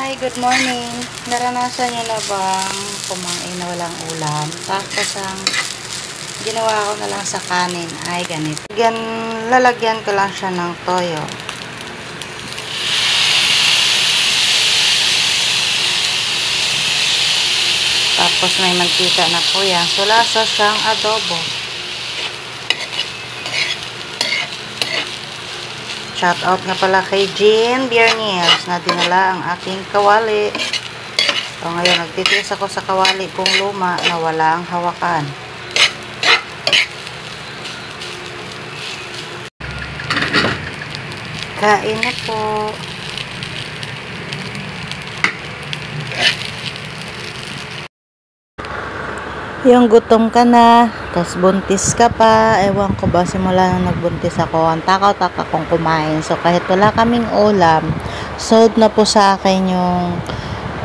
Hi, good morning. Naranasan niyo na bang kumain na walang ulam? Tapos ang ginawa ko na lang sa kanin ay ganito. Lalagyan ko lang siya ng toyo. Tapos may mantika na po yan. So, lasa siyang adobo. Shout out nga pala kay Jean Bierniers na dinala ang aking kawali. So, ngayon, nagtitiis ako sa kawali kong luma na wala ang hawakan. Kain na po. Yung gutom ka na, tapos buntis ka pa, ewan ko ba, simula nang nagbuntis ako, ang takaw-taka kong kumain. So, kahit wala kaming ulam, sold na po sa akin yung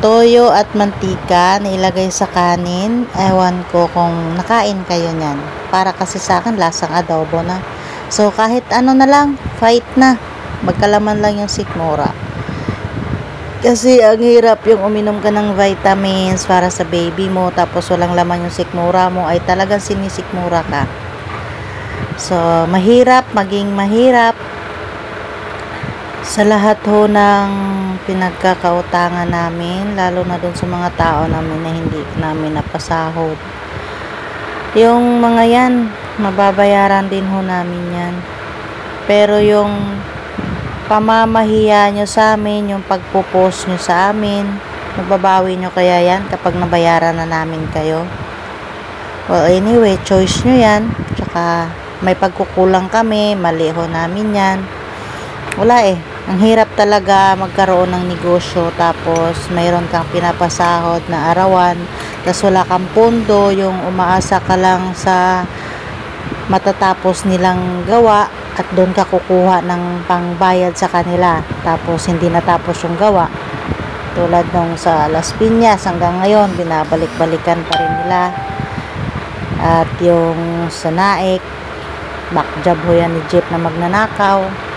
toyo at mantika na ilagay sa kanin. Ewan ko kung nakain kayo niyan. Para kasi sa akin, lasang adobo na. So, kahit ano na lang, fight na. Magkalaman lang yung sikmura. Kasi ang hirap yung uminom ka ng vitamins para sa baby mo tapos walang laman yung sikmura mo, ay talagang sinisikmura ka. So, maging mahirap sa lahat ho ng pinagkakautangan namin, lalo na dun sa mga tao namin na hindi namin napasahod. Yung mga yan, mababayaran din ho namin yan. Pero yung pamamahiya nyo sa amin, yung pagpo-post nyo sa amin, mababawi nyo kaya yan kapag nabayaran na namin kayo? Well, anyway, choice nyo yan. Tsaka may pagkukulang kami, mali ho namin yan. Wala eh. Ang hirap talaga magkaroon ng negosyo tapos mayroon kang pinapasahod na arawan, tapos wala kang pondo, yung umaasa ka lang sa matatapos nilang gawa at doon ka kukuha ng pangbayad sa kanila tapos hindi natapos yung gawa, tulad nung sa Las Piñas hanggang ngayon binabalik-balikan pa rin nila. At yung sa Naik, backjob ho yan ni Jeep na magnanakaw.